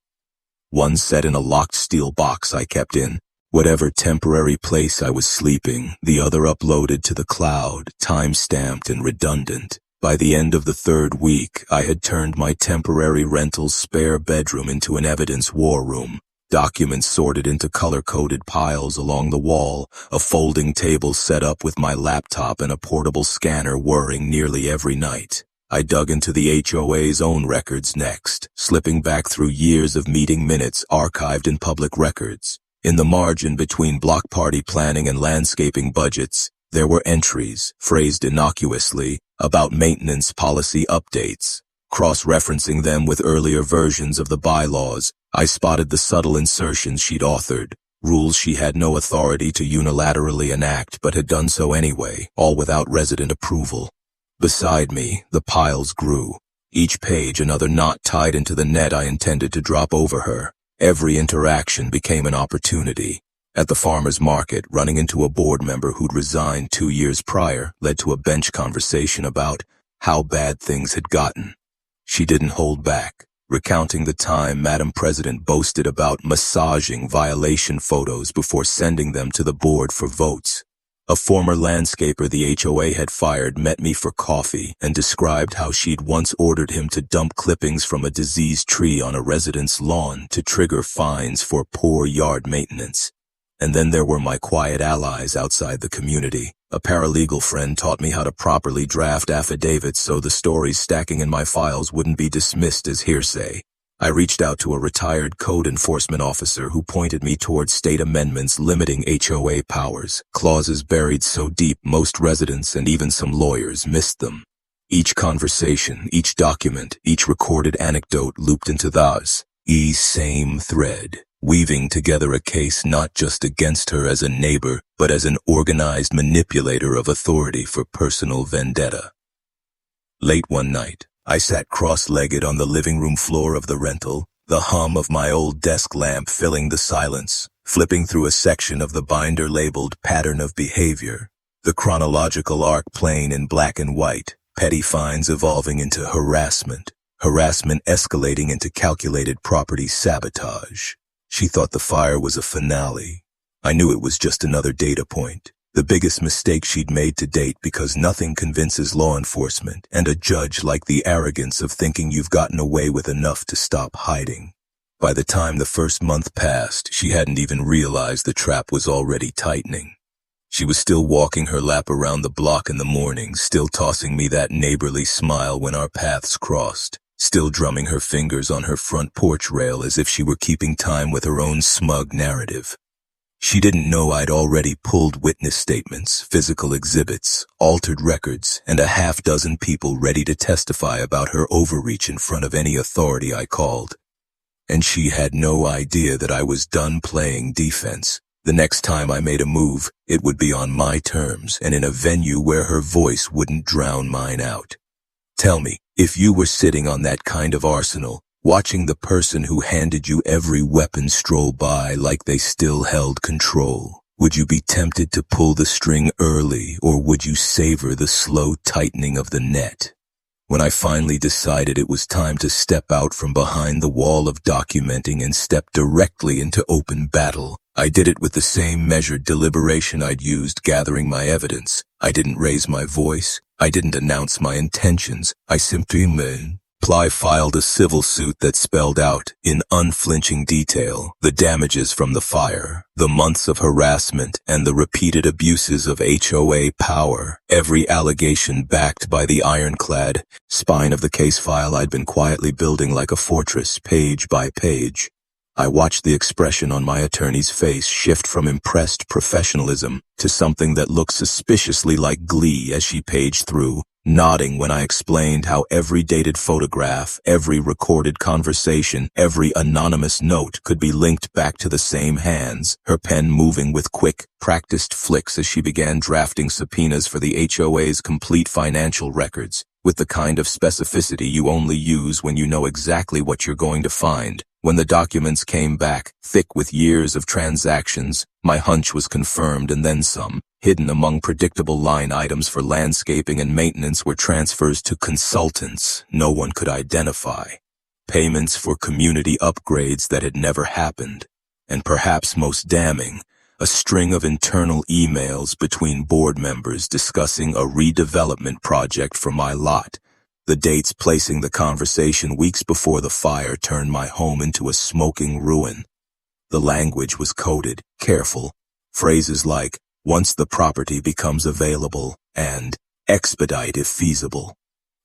One set in a locked steel box I kept in whatever temporary place I was sleeping, the other uploaded to the cloud, time-stamped and redundant. By the end of the 3rd week, I had turned my temporary rental's spare bedroom into an evidence war room. Documents sorted into color-coded piles along the wall, a folding table set up with my laptop and a portable scanner whirring nearly every night. I dug into the HOA's own records next, slipping back through years of meeting minutes archived in public records. In the margin between block party planning and landscaping budgets, there were entries, phrased innocuously, about maintenance policy updates. Cross-referencing them with earlier versions of the bylaws, I spotted the subtle insertions she'd authored, rules she had no authority to unilaterally enact but had done so anyway, all without resident approval. Beside me, the piles grew, each page another knot tied into the net I intended to drop over her. Every interaction became an opportunity. At the farmer's market, running into a board member who'd resigned 2 years prior led to a bench conversation about how bad things had gotten. She didn't hold back, recounting the time Madam President boasted about massaging violation photos before sending them to the board for votes. A former landscaper the HOA had fired met me for coffee and described how she'd once ordered him to dump clippings from a diseased tree on a resident's lawn to trigger fines for poor yard maintenance. And then there were my quiet allies outside the community. A paralegal friend taught me how to properly draft affidavits so the stories stacking in my files wouldn't be dismissed as hearsay. I reached out to a retired code enforcement officer who pointed me towards state amendments limiting HOA powers, clauses buried so deep most residents and even some lawyers missed them. Each conversation, each document, each recorded anecdote looped into the same thread, weaving together a case not just against her as a neighbor, but as an organized manipulator of authority for personal vendetta. Late one night, I sat cross-legged on the living room floor of the rental, the hum of my old desk lamp filling the silence, flipping through a section of the binder labeled Pattern of Behavior, the chronological arc playing in black and white, petty fines evolving into harassment escalating into calculated property sabotage. She thought the fire was a finale. I knew it was just another data point, the biggest mistake she'd made to date, because nothing convinces law enforcement and a judge like the arrogance of thinking you've gotten away with enough to stop hiding. By the time the first month passed, she hadn't even realized the trap was already tightening. She was still walking her lap around the block in the morning, still tossing me that neighborly smile when our paths crossed, still drumming her fingers on her front porch rail as if she were keeping time with her own smug narrative. She didn't know I'd already pulled witness statements, physical exhibits, altered records, and a half-dozen people ready to testify about her overreach in front of any authority I called. And she had no idea that I was done playing defense. The next time I made a move, it would be on my terms and in a venue where her voice wouldn't drown mine out. Tell me, if you were sitting on that kind of arsenal, watching the person who handed you every weapon stroll by like they still held control, would you be tempted to pull the string early, or would you savor the slow tightening of the net? When I finally decided it was time to step out from behind the wall of documenting and step directly into open battle, I did it with the same measured deliberation I'd used gathering my evidence. I didn't raise my voice. I didn't announce my intentions. I simply Ply filed a civil suit that spelled out, in unflinching detail, the damages from the fire, the months of harassment, and the repeated abuses of HOA power, every allegation backed by the ironclad spine of the case file I'd been quietly building like a fortress, page by page. I watched the expression on my attorney's face shift from impressed professionalism to something that looked suspiciously like glee as she paged through, nodding when I explained how every dated photograph, every recorded conversation, every anonymous note could be linked back to the same hands, her pen moving with quick, practiced flicks as she began drafting subpoenas for the HOA's complete financial records, with the kind of specificity you only use when you know exactly what you're going to find. When the documents came back, thick with years of transactions, my hunch was confirmed and then some. Hidden among predictable line items for landscaping and maintenance were transfers to consultants no one could identify, payments for community upgrades that had never happened, and perhaps most damning, a string of internal emails between board members discussing a redevelopment project for my lot. The dates placing the conversation weeks before the fire turned my home into a smoking ruin. The language was coded, careful. Phrases like, once the property becomes available, and expedite if feasible.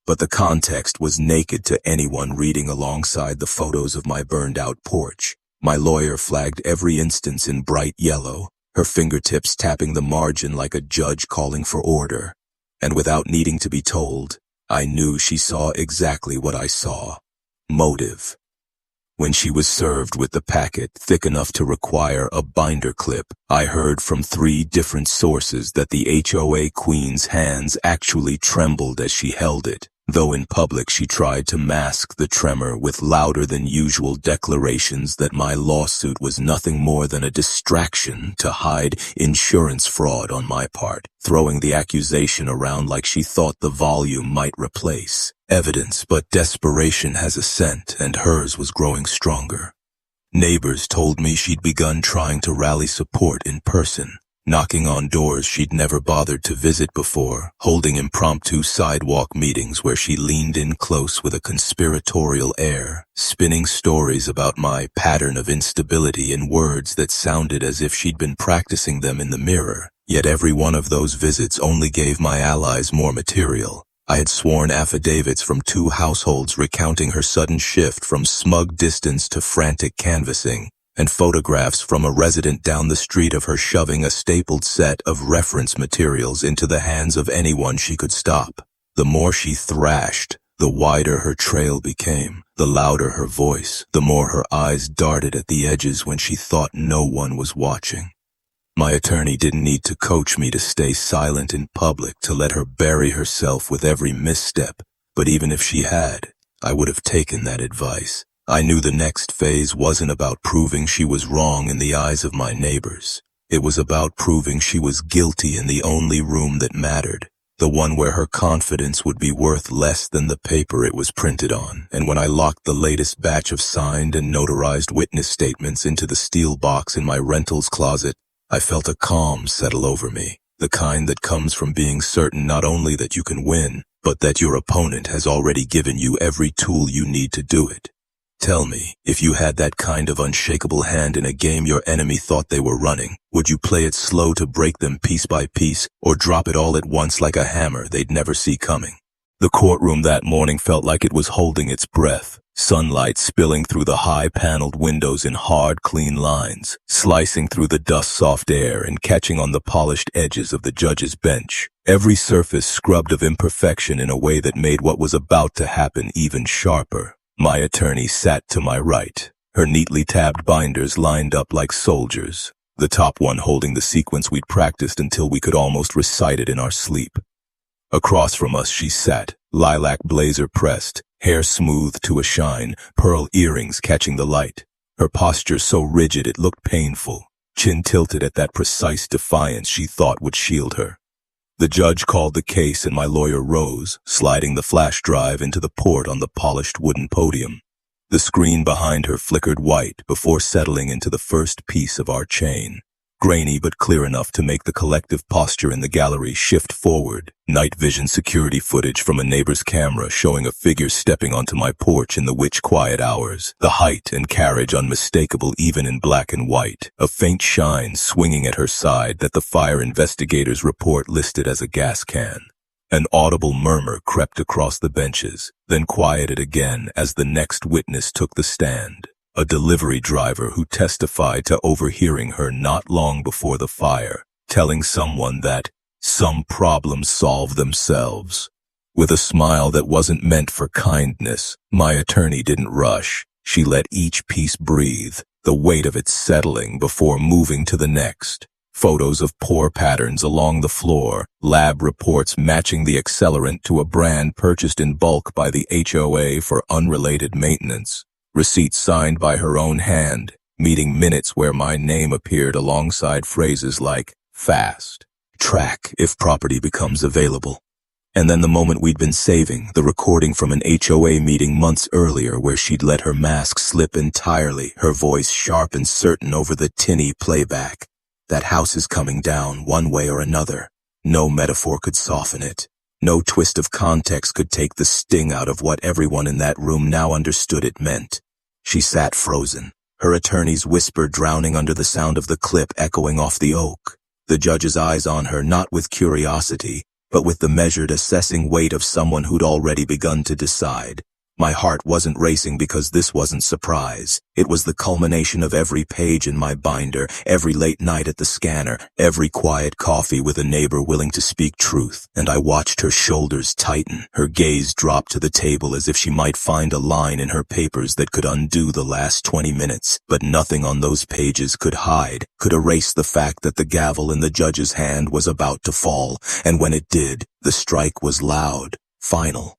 But the context was naked to anyone reading alongside the photos of my burned-out porch. My lawyer flagged every instance in bright yellow, her fingertips tapping the margin like a judge calling for order. And without needing to be told, I knew she saw exactly what I saw. Motive. When she was served with the packet thick enough to require a binder clip, I heard from 3 different sources that the HOA queen's hands actually trembled as she held it, though in public she tried to mask the tremor with louder than usual declarations that my lawsuit was nothing more than a distraction to hide insurance fraud on my part, throwing the accusation around like she thought the volume might replace evidence, but desperation has a scent, and hers was growing stronger. Neighbors told me she'd begun trying to rally support in person, knocking on doors she'd never bothered to visit before, holding impromptu sidewalk meetings where she leaned in close with a conspiratorial air, spinning stories about my pattern of instability in words that sounded as if she'd been practicing them in the mirror. Yet every one of those visits only gave my allies more material. I had sworn affidavits from 2 households recounting her sudden shift from smug distance to frantic canvassing, and photographs from a resident down the street of her shoving a stapled set of reference materials into the hands of anyone she could stop. The more she thrashed, the wider her trail became, the louder her voice, the more her eyes darted at the edges when she thought no one was watching. My attorney didn't need to coach me to stay silent in public, to let her bury herself with every misstep, but even if she had, I would have taken that advice. I knew the next phase wasn't about proving she was wrong in the eyes of my neighbors. It was about proving she was guilty in the only room that mattered, the one where her confidence would be worth less than the paper it was printed on. And when I locked the latest batch of signed and notarized witness statements into the steel box in my rentals closet, I felt a calm settle over me, the kind that comes from being certain not only that you can win, but that your opponent has already given you every tool you need to do it. Tell me, if you had that kind of unshakable hand in a game your enemy thought they were running, would you play it slow to break them piece by piece, or drop it all at once like a hammer they'd never see coming? The courtroom that morning felt like it was holding its breath, sunlight spilling through the high-paneled windows in hard, clean lines, slicing through the dust-soft air and catching on the polished edges of the judge's bench, every surface scrubbed of imperfection in a way that made what was about to happen even sharper. My attorney sat to my right, her neatly tabbed binders lined up like soldiers, the top one holding the sequence we'd practiced until we could almost recite it in our sleep. Across from us she sat, lilac blazer pressed, hair smoothed to a shine, pearl earrings catching the light. Her posture so rigid it looked painful, chin tilted at that precise defiance she thought would shield her. The judge called the case and my lawyer rose, sliding the flash drive into the port on the polished wooden podium. The screen behind her flickered white before settling into the first piece of our chain. grainy but clear enough to make the collective posture in the gallery shift forward. Night vision security footage from a neighbor's camera showing a figure stepping onto my porch in the witch quiet hours. The height and carriage unmistakable even in black and white. A faint shine swinging at her side that the fire investigators' report listed as a gas can. An audible murmur crept across the benches, then quieted again as the next witness took the stand. A delivery driver who testified to overhearing her not long before the fire, telling someone that some problems solve themselves. With a smile that wasn't meant for kindness, my attorney didn't rush. She let each piece breathe, the weight of it settling before moving to the next. Photos of pore patterns along the floor, lab reports matching the accelerant to a brand purchased in bulk by the HOA for unrelated maintenance. Receipts signed by her own hand, meeting minutes where my name appeared alongside phrases like fast, track if property becomes available. And then the moment we'd been saving, the recording from an HOA meeting months earlier where she'd let her mask slip entirely, her voice sharp and certain over the tinny playback. That house is coming down one way or another. No metaphor could soften it. No twist of context could take the sting out of what everyone in that room now understood it meant. She sat frozen, her attorney's whisper drowning under the sound of the clip echoing off the oak. The judge's eyes on her not with curiosity, but with the measured assessing weight of someone who'd already begun to decide. My heart wasn't racing because this wasn't surprise. It was the culmination of every page in my binder, every late night at the scanner, every quiet coffee with a neighbor willing to speak truth. And I watched her shoulders tighten, her gaze drop to the table as if she might find a line in her papers that could undo the last 20 minutes. But nothing on those pages could hide, could erase the fact that the gavel in the judge's hand was about to fall. And when it did, the strike was loud, final.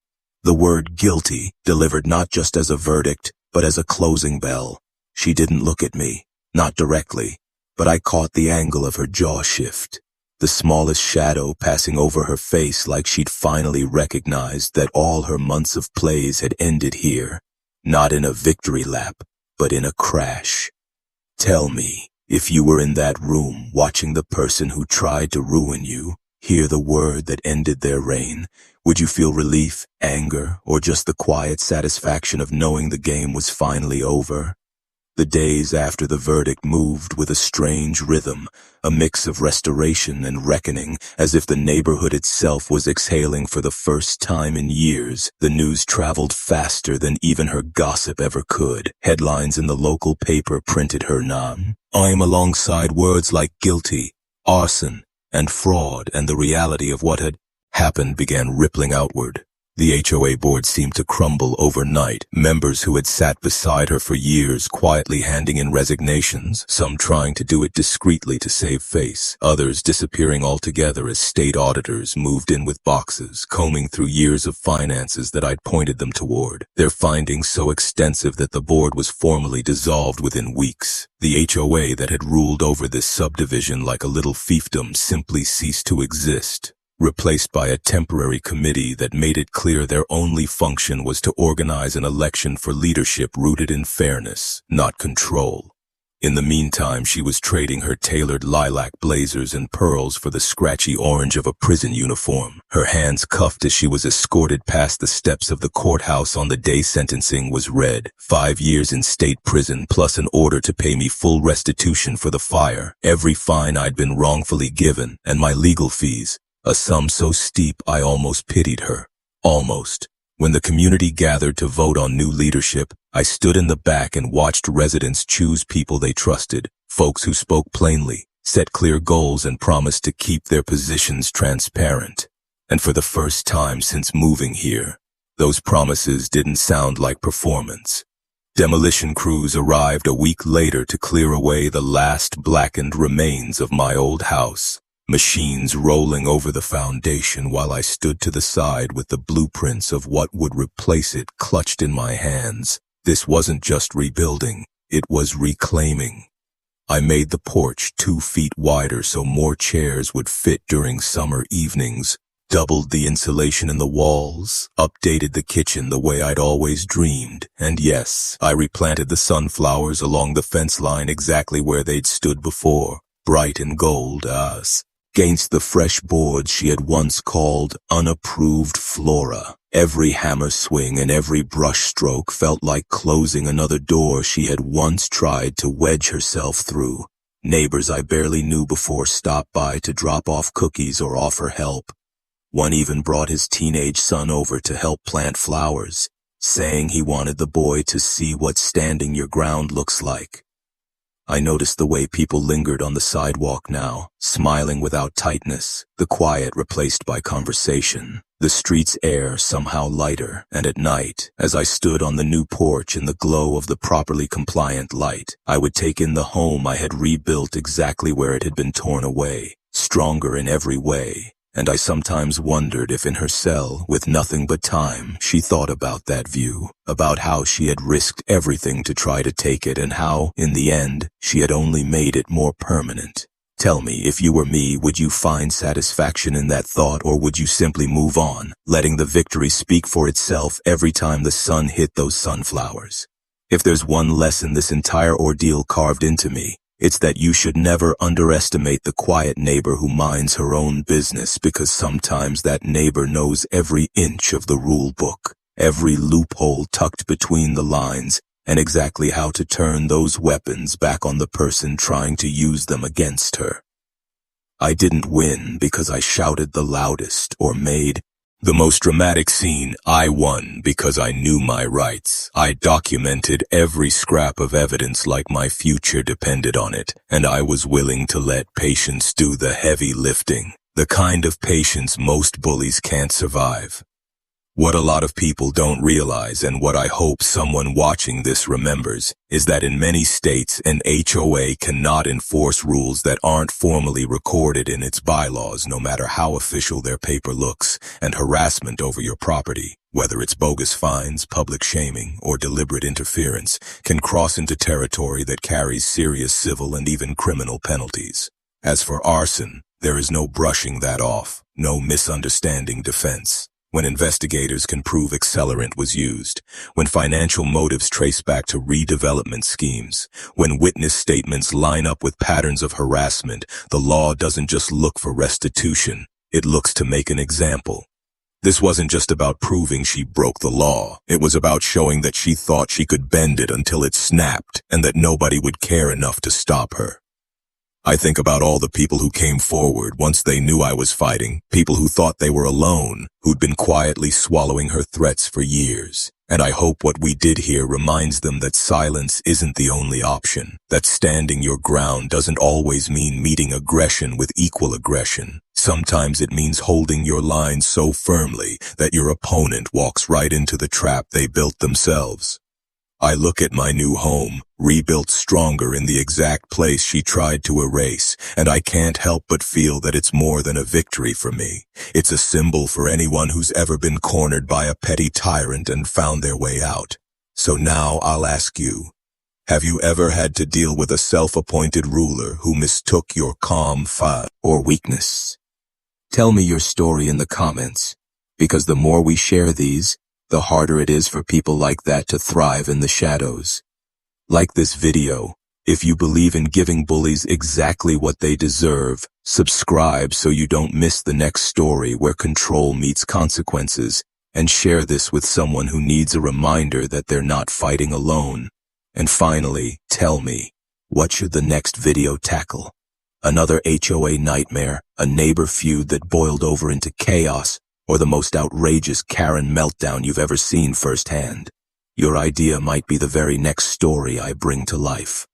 The word guilty, delivered not just as a verdict, but as a closing bell. She didn't look at me, not directly, but I caught the angle of her jaw shift, the smallest shadow passing over her face like she'd finally recognized that all her months of plays had ended here, not in a victory lap, but in a crash. Tell me, if you were in that room watching the person who tried to ruin you, hear the word that ended their reign, would you feel relief, anger, or just the quiet satisfaction of knowing the game was finally over? The days after the verdict moved with a strange rhythm, a mix of restoration and reckoning, as if the neighborhood itself was exhaling for the first time in years. The news traveled faster than even her gossip ever could. Headlines in the local paper printed her name alongside words like guilty, arson, and fraud, and the reality of what had happened began rippling outward. The HOA board seemed to crumble overnight. Members who had sat beside her for years quietly handing in resignations, some trying to do it discreetly to save face, others disappearing altogether as state auditors moved in with boxes, combing through years of finances that I'd pointed them toward, their findings so extensive that the board was formally dissolved within weeks. The HOA that had ruled over this subdivision like a little fiefdom simply ceased to exist, replaced by a temporary committee that made it clear their only function was to organize an election for leadership rooted in fairness, not control. In the meantime, she was trading her tailored lilac blazers and pearls for the scratchy orange of a prison uniform, her hands cuffed as she was escorted past the steps of the courthouse on the day sentencing was read. 5 years in state prison plus an order to pay me full restitution for the fire, every fine I'd been wrongfully given, and my legal fees. A sum so steep I almost pitied her. Almost. When the community gathered to vote on new leadership, I stood in the back and watched residents choose people they trusted, folks who spoke plainly, set clear goals, and promised to keep their positions transparent. And for the first time since moving here, those promises didn't sound like performance. Demolition crews arrived a week later to clear away the last blackened remains of my old house. Machines rolling over the foundation while I stood to the side with the blueprints of what would replace it clutched in my hands. This wasn't just rebuilding, it was reclaiming. I made the porch 2 feet wider so more chairs would fit during summer evenings, doubled the insulation in the walls, updated the kitchen the way I'd always dreamed, and yes, I replanted the sunflowers along the fence line exactly where they'd stood before. bright in gold as against the fresh boards she had once called unapproved flora. Every hammer swing and every brush stroke felt like closing another door she had once tried to wedge herself through. Neighbors I barely knew before stopped by to drop off cookies or offer help. One even brought his teenage son over to help plant flowers, saying he wanted the boy to see what standing your ground looks like. I noticed the way people lingered on the sidewalk now, smiling without tightness, the quiet replaced by conversation, the street's air somehow lighter, and at night, as I stood on the new porch in the glow of the properly compliant light, I would take in the home I had rebuilt exactly where it had been torn away, stronger in every way. And I sometimes wondered if in her cell, with nothing but time, she thought about that view, about how she had risked everything to try to take it and how, in the end, she had only made it more permanent. Tell me, if you were me, would you find satisfaction in that thought, or would you simply move on, letting the victory speak for itself every time the sun hit those sunflowers? If there's one lesson this entire ordeal carved into me, it's that you should never underestimate the quiet neighbor who minds her own business, because sometimes that neighbor knows every inch of the rule book, every loophole tucked between the lines, and exactly how to turn those weapons back on the person trying to use them against her. I didn't win because I shouted the loudest or made the most dramatic scene. I won because I knew my rights. I documented every scrap of evidence like my future depended on it, and I was willing to let patience do the heavy lifting, the kind of patience most bullies can't survive. What a lot of people don't realize, and what I hope someone watching this remembers, is that in many states an HOA cannot enforce rules that aren't formally recorded in its bylaws, no matter how official their paper looks, and harassment over your property, whether it's bogus fines, public shaming, or deliberate interference, can cross into territory that carries serious civil and even criminal penalties. As for arson, there is no brushing that off, no misunderstanding defense. When investigators can prove accelerant was used, when financial motives trace back to redevelopment schemes, when witness statements line up with patterns of harassment, the law doesn't just look for restitution, it looks to make an example. This wasn't just about proving she broke the law, it was about showing that she thought she could bend it until it snapped, and that nobody would care enough to stop her. I think about all the people who came forward once they knew I was fighting, people who thought they were alone, who'd been quietly swallowing her threats for years. And I hope what we did here reminds them that silence isn't the only option, that standing your ground doesn't always mean meeting aggression with equal aggression. Sometimes it means holding your line so firmly that your opponent walks right into the trap they built themselves. I look at my new home, rebuilt stronger in the exact place she tried to erase, and I can't help but feel that it's more than a victory for me. It's a symbol for anyone who's ever been cornered by a petty tyrant and found their way out. So now I'll ask you, have you ever had to deal with a self-appointed ruler who mistook your calm or weakness? Tell me your story in the comments, because the more we share these, the harder it is for people like that to thrive in the shadows. Like this video, if you believe in giving bullies exactly what they deserve, subscribe so you don't miss the next story where control meets consequences, and share this with someone who needs a reminder that they're not fighting alone. And finally, tell me, what should the next video tackle? Another HOA nightmare, a neighbor feud that boiled over into chaos, or the most outrageous Karen meltdown you've ever seen firsthand? Your idea might be the very next story I bring to life.